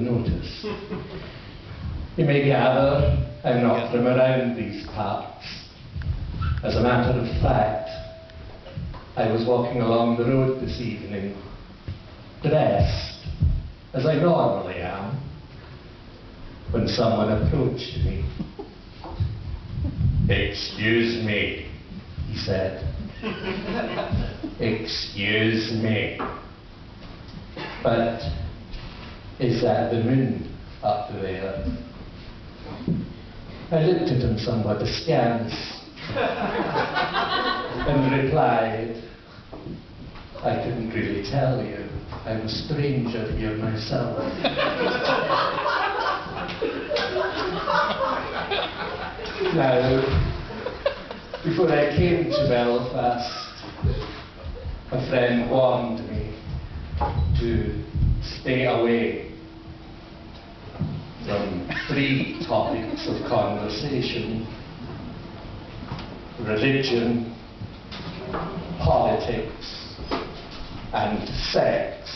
notice. You may gather I'm not from around these parts. As a matter of fact, I was walking along the road this evening, dressed as I normally am, when someone approached me. "Excuse me," he said. "Excuse me. But is that the moon up there?" I looked at him somewhat askance and replied, "I couldn't really tell you. I'm a stranger here myself." Now, before I came to Belfast, a friend warned me to stay away from 3 topics of conversation: religion, politics, and sex.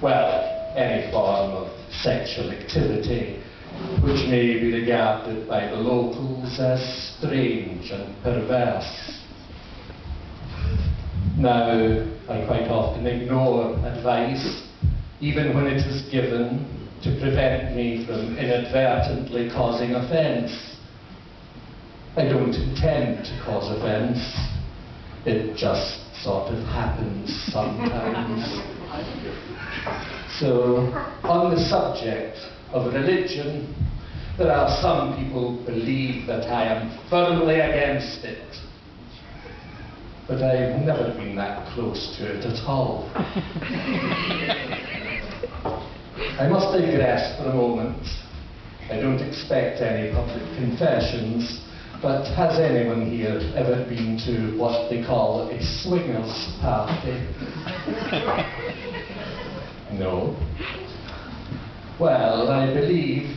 Well, any form of sexual activity which may be regarded by the locals as strange and perverse. Now, I quite often ignore advice, even when it is given to prevent me from inadvertently causing offence. I don't intend to cause offence. It just sort of happens sometimes. So, on the subject of religion, there are some people who believe that I am firmly against it. But I've never been that close to it at all. I must digress for a moment. I don't expect any public confessions, but has anyone here ever been to what they call a swingers party? No? Well, I believe,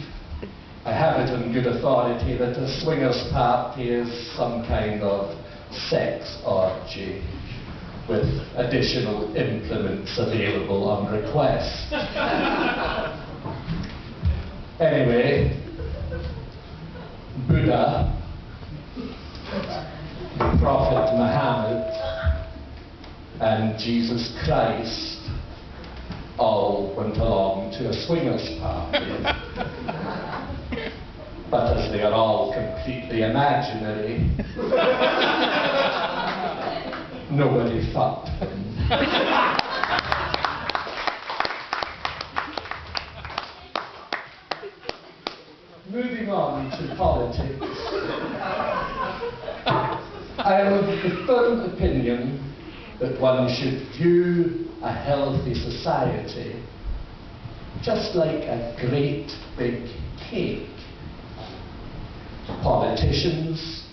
I have it on good authority, that a swingers party is some kind of sex orgy with additional implements available on request. Anyway, Buddha, the Prophet Muhammad, and Jesus Christ all went along to a swingers party. But as they are all completely imaginary, nobody fucked them. Moving on to politics, I am of the firm opinion that one should view a healthy society just like a great big cake. Politicians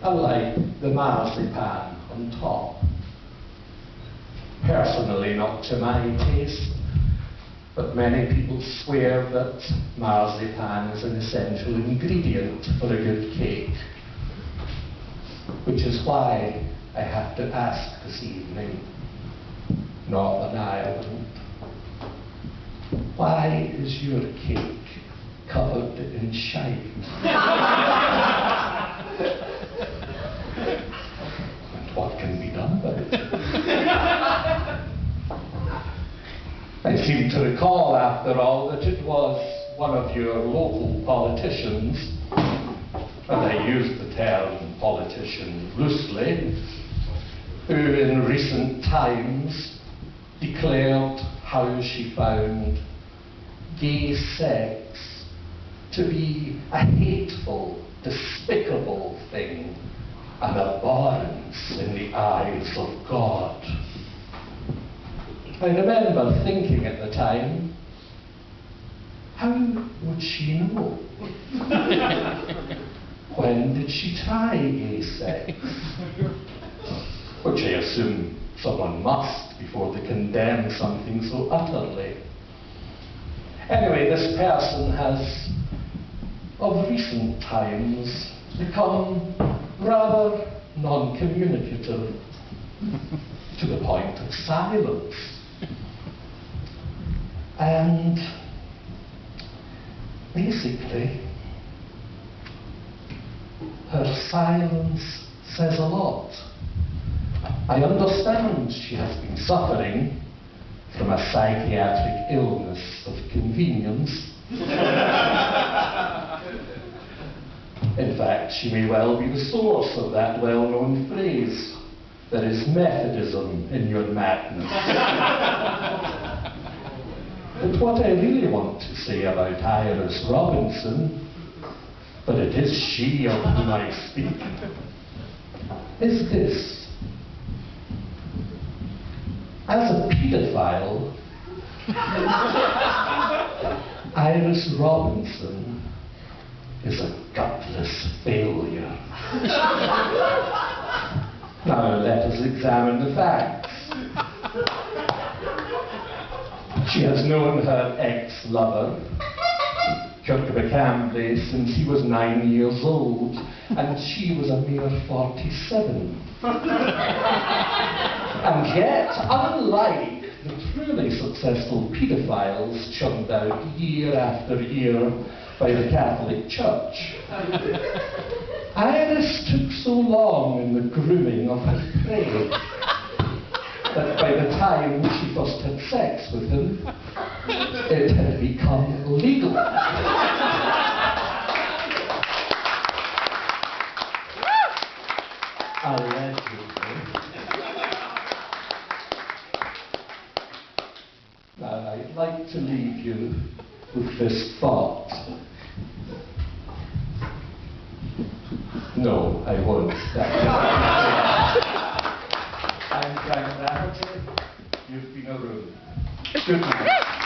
are like the marzipan on top. Personally, not to my taste, but many people swear that marzipan is an essential ingredient for a good cake. Which is why I have to ask this evening, Northern Ireland, why is your cake covered in shite? And what can be done about it? I seem to recall, after all, that it was one of your local politicians, and I use the term politician loosely, who in recent times declared how she found gay sex to be a hateful, despicable thing, an abhorrence in the eyes of God. I remember thinking at the time, how would she know? When did she try gay sex? Which I assume someone must before they condemn something so utterly. Anyway, this person has, of recent times, become rather non-communicative, to the point of silence. And basically, her silence says a lot. I understand she has been suffering from a psychiatric illness of convenience. In fact, she may well be the source of that well-known phrase, "There is Methodism in your madness." But what I really want to say about Iris Robinson, but it is she of whom I speak, is this. As a paedophile, Iris Robinson is a gutless failure. Now let us examine the facts. She has known her ex-lover, Kirk Cambly, since he was 9 years old, and she was a mere 47. And yet, unlike the truly successful paedophiles churned out year after year by the Catholic Church, Iris took so long in the grooming of her prey that by the time she first had sex with him, it had become legal. Allegedly. Now, I'd like to leave you with this thought. No, I won't. I'm Frank Rafferty. You've been a room. Good night.